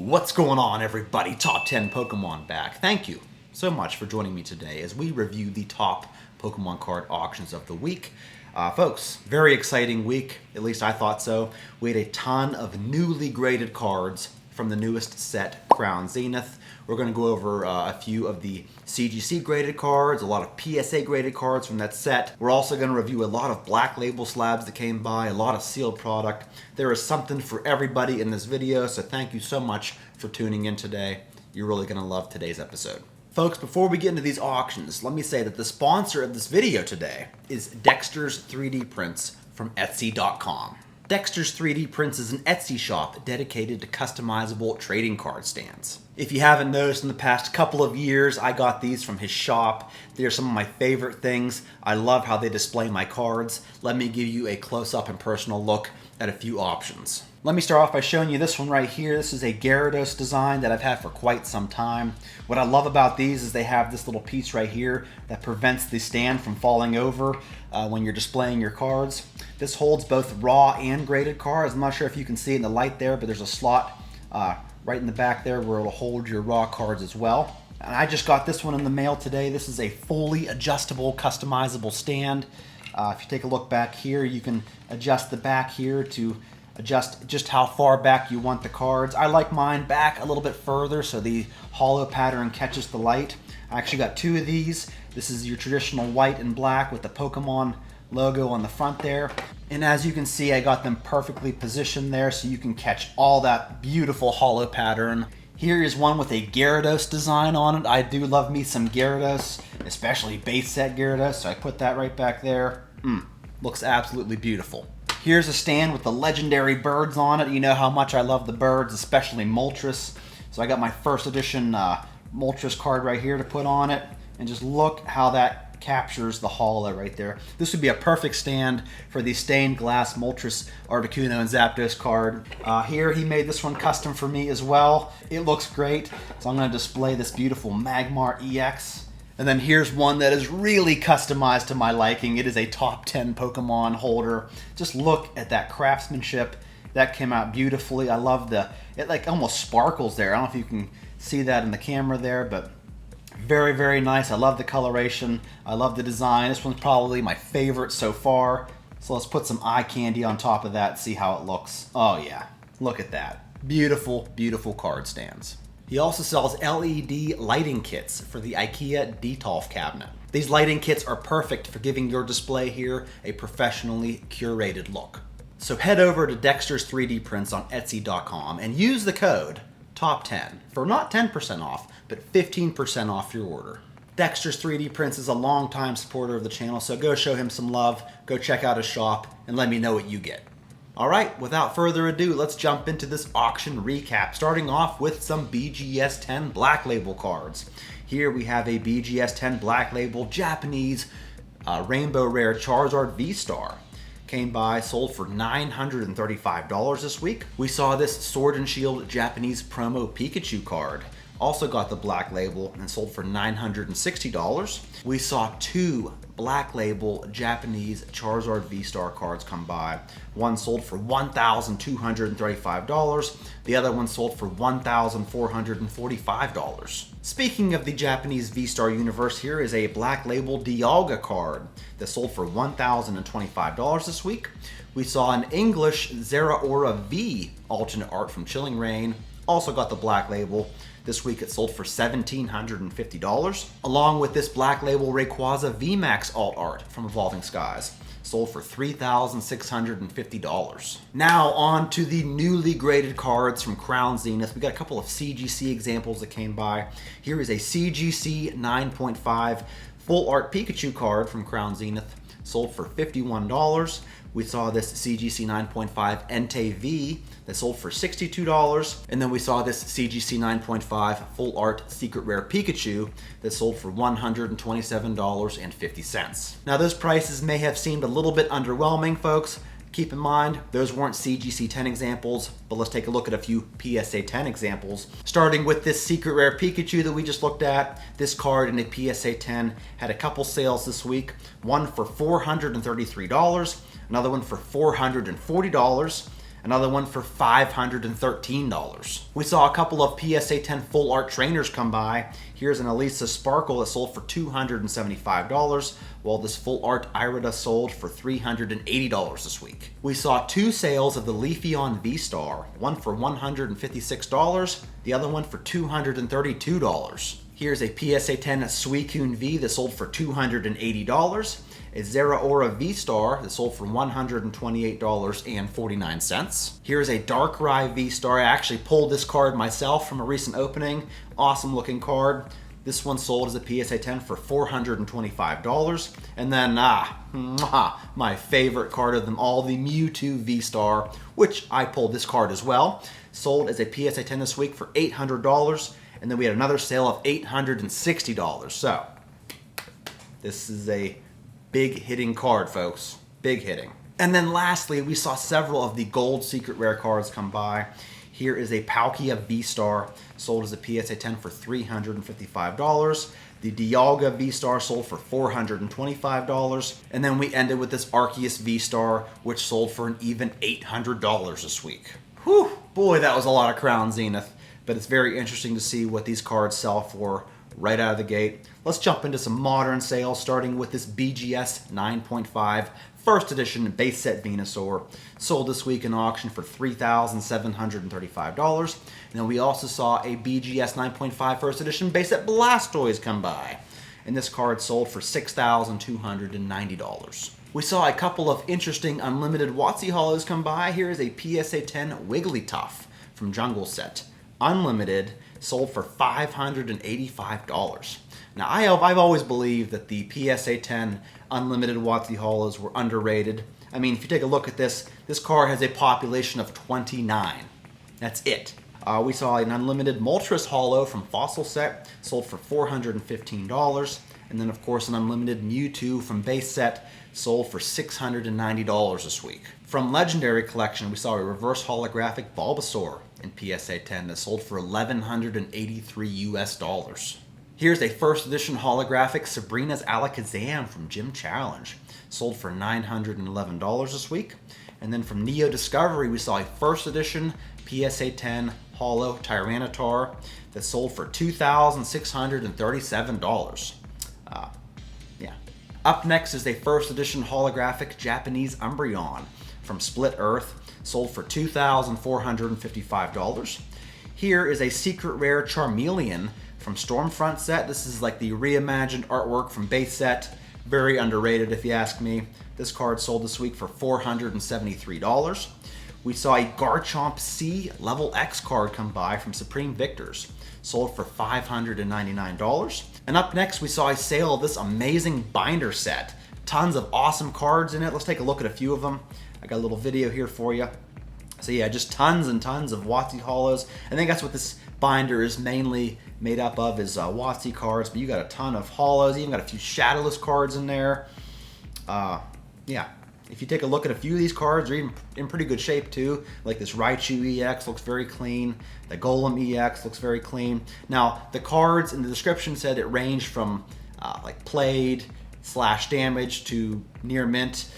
What's going on, everybody? Top 10 Pokemon back. Thank you so much for joining me today as we review the top Pokemon card auctions of the week. Folks, very exciting week, at least I thought so. We had a ton of newly graded cards from the newest set, Crown Zenith. We're going to go over a few of the CGC graded cards, a lot of PSA graded cards from that set. We're also going to review a lot of black label slabs that came by, a lot of sealed product. There is something for everybody in this video, so thank you so much for tuning in today. You're really going to love today's episode. Folks, before we get into these auctions, let me say that the sponsor of this video today is Dexter's 3D Prints from Etsy.com. Dexter's 3D Prints is an Etsy shop dedicated to customizable trading card stands. If you haven't noticed, in the past couple of years, I got these from his shop. They're some of my favorite things. I love how they display my cards. Let me give you a close-up and personal look at a few options. Let me start off by showing you this one right here. This is a Gyarados design that I've had for quite some time. What I love about these is they have this little piece right here that prevents the stand from falling over when you're displaying your cards. This holds both raw and graded cards. I'm not sure if you can see it in the light there, but there's a slot right in the back there where it'll hold your raw cards as well. And I just got this one in the mail today. This is a fully adjustable, customizable stand. If you take a look back here, you can adjust the back here to adjust just how far back you want the cards. I like mine back a little bit further so the hollow pattern catches the light. I actually got two of these. This is your traditional white and black with the Pokemon logo on the front there. And as you can see, I got them perfectly positioned there so you can catch all that beautiful hollow pattern. Here is one with a Gyarados design on it. I do love me some Gyarados, especially base set Gyarados, so I put that right back there. Looks absolutely beautiful. Here's a stand with the legendary birds on it. You know how much I love the birds, especially Moltres. So I got my first edition Moltres card right here to put on it. And just look how that captures the hollow right there. This would be a perfect stand for the stained glass Moltres, Articuno, and Zapdos card. Here he made this one custom for me as well. It looks great. So I'm going to display this beautiful Magmar EX. And then here's one that is really customized to my liking. It is a top 10 Pokemon holder. Just look at that craftsmanship. That came out beautifully. I love it like almost sparkles there. I don't know if you can see that in the camera there, but very, very nice. I love the coloration. I love the design. This one's probably my favorite so far. So let's put some eye candy on top of that and see how it looks. Oh yeah, look at that. Beautiful, beautiful card stands. He also sells LED lighting kits for the IKEA Detolf cabinet. These lighting kits are perfect for giving your display here a professionally curated look. So head over to Dexter's 3D Prints on Etsy.com and use the code TOP10 for not 10% off, but 15% off your order. Dexter's 3D Prints is a longtime supporter of the channel, so go show him some love, go check out his shop, and let me know what you get. Alright, without further ado, let's jump into this auction recap, starting off with some BGS 10 Black Label cards. Here we have a BGS 10 Black Label Japanese Rainbow Rare Charizard V-Star. Came by, sold for $935 this week. We saw this Sword and Shield Japanese Promo Pikachu card. Also got the Black Label and sold for $960. We saw two Black Label Japanese Charizard V-Star cards come by. One sold for $1,235. The other one sold for $1,445. Speaking of the Japanese V-Star universe, here is a Black Label Dialga card that sold for $1,025 this week. We saw an English Zeraora V alternate art from Chilling Reign. Also got the Black Label. This week it sold for $1,750. Along with this Black Label Rayquaza VMAX alt art from Evolving Skies. Sold for $3,650. Now on to the newly graded cards from Crown Zenith. We got a couple of CGC examples that came by. Here is a CGC 9.5 full art Pikachu card from Crown Zenith. Sold for $51. We saw this CGC 9.5 Entei V that sold for $62. And then we saw this CGC 9.5 full art secret rare Pikachu that sold for $127.50. Now those prices may have seemed a little bit underwhelming, folks. Keep in mind, those weren't CGC 10 examples, but let's take a look at a few PSA 10 examples. Starting with this secret rare Pikachu that we just looked at. This card in a PSA 10 had a couple sales this week. One for $433, another one for $440. Another one for $513. We saw a couple of PSA 10 full art trainers come by. Here's an Elisa Sparkle that sold for $275, while this full art Irida sold for $380 this week. We saw two sales of the Leafeon V-Star, one for $156, the other one for $232. Here's a PSA 10 Suicune V that sold for $280. A Zeraora V-Star that sold for $128.49. Here's a Darkrai V-Star. I actually pulled this card myself from a recent opening. Awesome looking card. This one sold as a PSA 10 for $425. And then, my favorite card of them all, the Mewtwo V-Star, which I pulled this card as well. Sold as a PSA 10 this week for $800. And then we had another sale of $860. So, this is a big hitting card, folks. Big hitting. And then lastly, we saw several of the gold secret rare cards come by. Here is a Palkia V-Star, sold as a PSA 10 for $355. The Dialga V-Star sold for $425. And then we ended with this Arceus V-Star, which sold for an even $800 this week. Whew, boy, that was a lot of Crown Zenith. But it's very interesting to see what these cards sell for right out of the gate. Let's jump into some modern sales, starting with this BGS 9.5 first edition base set Venusaur, sold this week in auction for $3,735. And then we also saw a BGS 9.5 first edition base set Blastoise come by, and this card sold for $6,290. We saw a couple of interesting unlimited WotC Hollows come by. Here is a PSA 10 Wigglytuff from Jungle Set, unlimited, sold for $585. Now, I've always believed that the PSA 10 unlimited WotC Hollows were underrated. I mean, if you take a look at this, this card has a population of 29. That's it. We saw an unlimited Moltres Hollow from Fossil Set, sold for $415. And then, of course, an unlimited Mewtwo from base set, sold for $690 this week. From Legendary Collection, we saw a reverse holographic Bulbasaur in PSA 10 that sold for $1,183 US. Here's a first edition holographic Sabrina's Alakazam from Gym Challenge, sold for $911 this week. And then from Neo Discovery, we saw a first edition PSA 10 Holo Tyranitar that sold for $2,637. Up next is a first edition holographic Japanese Umbreon from Split Earth, sold for $2,455. Here is a secret rare Charmeleon from Stormfront set. This is like the reimagined artwork from base set. Very underrated if you ask me. This card sold this week for $473. We saw a Garchomp C Level X card come by from Supreme Victors, sold for $599. And up next, we saw a sale of this amazing binder set. Tons of awesome cards in it. Let's take a look at a few of them. I got a little video here for you. So yeah, just tons and tons of WotC Hollows. I think that's what this binder is mainly made up of, is WotC cards, but you got a ton of Hollows. You even got a few Shadowless cards in there. Yeah. If you take a look at a few of these cards, they're in pretty good shape too. Like this Raichu EX looks very clean. The Golem EX looks very clean. Now, the cards in the description said it ranged from like played / damaged to near mint.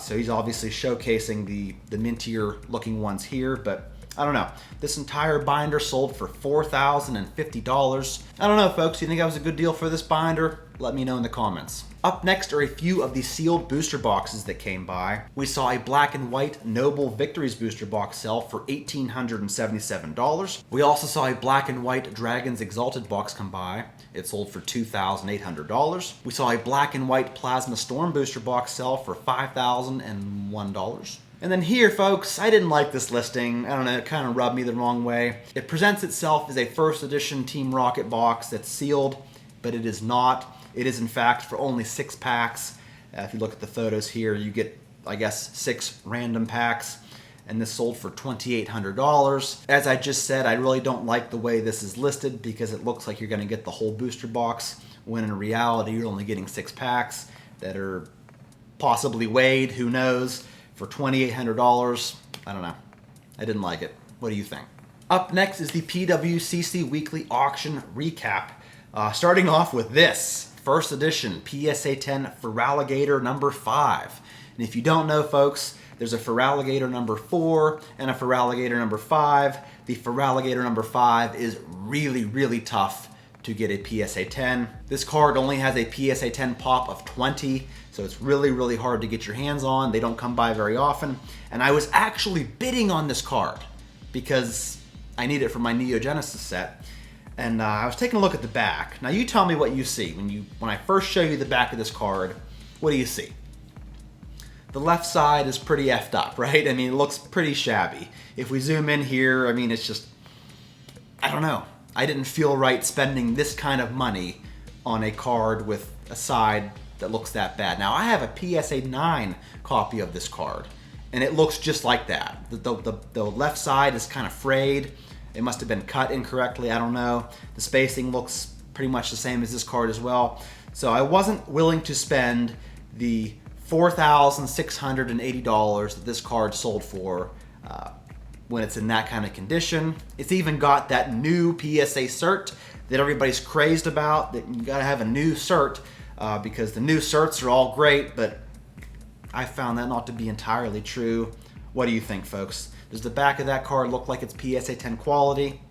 So he's obviously showcasing the mintier looking ones here, but I don't know. This entire binder sold for $4,050. I don't know, folks. You think that was a good deal for this binder? Let me know in the comments. Up next are a few of the sealed booster boxes that came by. We saw a black and white Noble Victories booster box sell for $1,877. We also saw a black and white Dragons Exalted box come by. It sold for $2,800. We saw a black and white Plasma Storm booster box sell for $5,001. And then here, folks, I didn't like this listing. I don't know, it kind of rubbed me the wrong way. It presents itself as a first edition Team Rocket box that's sealed, but it is not. It is, in fact, for only 6 packs. If you look at the photos here, you get, I guess, 6 random packs. And this sold for $2,800. As I just said, I really don't like the way this is listed because it looks like you're going to get the whole booster box, when in reality, you're only getting 6 packs that are possibly weighed, who knows, for $2,800. I don't know. I didn't like it. What do you think? Up next is the PWCC Weekly Auction Recap. Starting off with this. First edition PSA 10 Feraligatr number 5. And if you don't know, folks, There's a Feraligatr number 4 and a Feraligatr number 5. The Feraligatr number 5 is really, really tough to get a PSA 10. This card only has a PSA 10 pop of 20, so it's really, really hard to get your hands on. They don't come by very often. And I was actually bidding on this card because I need it for my Neo Genesis set. And I was taking a look at the back. Now you tell me what you see. When I first show you the back of this card, what do you see? The left side is pretty effed up, right? I mean, it looks pretty shabby. If we zoom in here, I mean, it's just, I don't know. I didn't feel right spending this kind of money on a card with a side that looks that bad. Now, I have a PSA 9 copy of this card, and it looks just like that. The left side is kind of frayed. It must have been cut incorrectly, I don't know. The spacing looks pretty much the same as this card as well. So I wasn't willing to spend the $4,680 that this card sold for when it's in that kind of condition. It's even got that new PSA cert that everybody's crazed about, that you gotta have a new cert because the new certs are all great, but I found that not to be entirely true. What do you think, folks? Does the back of that card look like it's PSA 10 quality?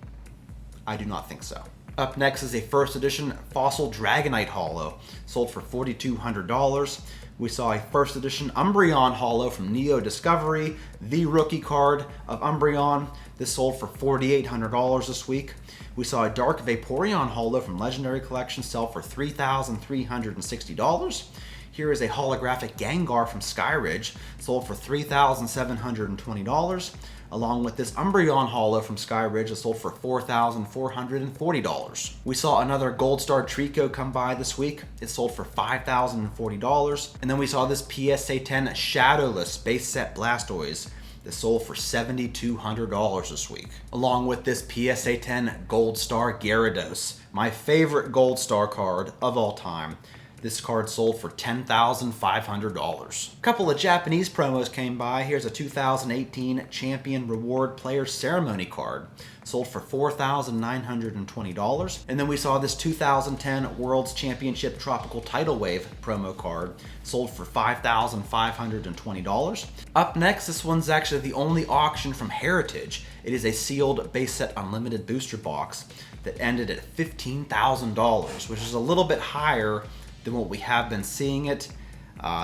I do not think so. Up next is a first edition Fossil Dragonite Holo, sold for $4,200. We saw a first edition Umbreon Holo from Neo Discovery, the rookie card of Umbreon. This sold for $4,800 this week. We saw a Dark Vaporeon Holo from Legendary Collection sell for $3,360. Here is a holographic Gengar from Skyridge, sold for $3,720, along with this Umbreon Holo from Skyridge that sold for $4,440. We saw another Gold Star Trico come by this week. It sold for $5,040. And then we saw this PSA 10 Shadowless base set Blastoise that sold for $7,200 this week. Along with this PSA 10 Gold Star Gyarados, my favorite Gold Star card of all time. This card sold for $10,500. A couple of Japanese promos came by. Here's a 2018 Champion Reward Player Ceremony card. Sold for $4,920. And then we saw this 2010 World's Championship Tropical Tidal Wave promo card. Sold for $5,520. Up next, this one's actually the only auction from Heritage. It is a sealed base set unlimited booster box that ended at $15,000, which is a little bit higher than what we have been seeing it.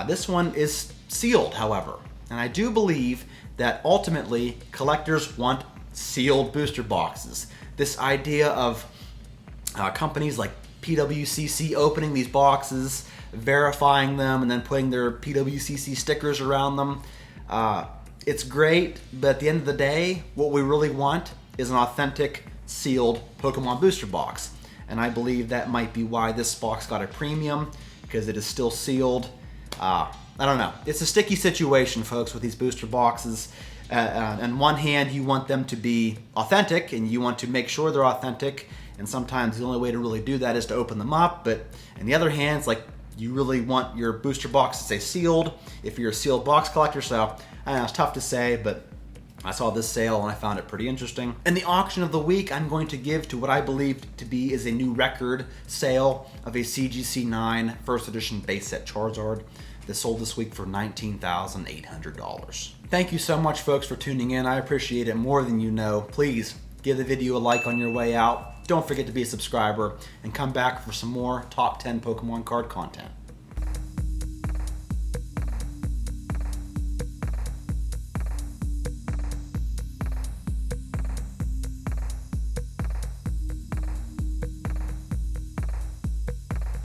This one is sealed, however, and I do believe that ultimately collectors want sealed booster boxes. This idea of companies like PWCC opening these boxes, verifying them, and then putting their PWCC stickers around them, it's great, but at the end of the day, what we really want is an authentic sealed Pokemon booster box. And I believe that might be why this box got a premium, because it is still sealed. I don't know. It's a sticky situation, folks, with these booster boxes. On one hand, you want them to be authentic, and you want to make sure they're authentic, and sometimes the only way to really do that is to open them up. But on the other hand, it's like you really want your booster box to stay sealed if you're a sealed box collector. So I don't know, it's tough to say, but I saw this sale and I found it pretty interesting. And the auction of the week, I'm going to give to what I believe to be is a new record sale of a CGC 9 first edition base set Charizard that sold this week for $19,800. Thank you so much, folks, for tuning in. I appreciate it more than you know. Please give the video a like on your way out. Don't forget to be a subscriber and come back for some more top 10 Pokemon card content.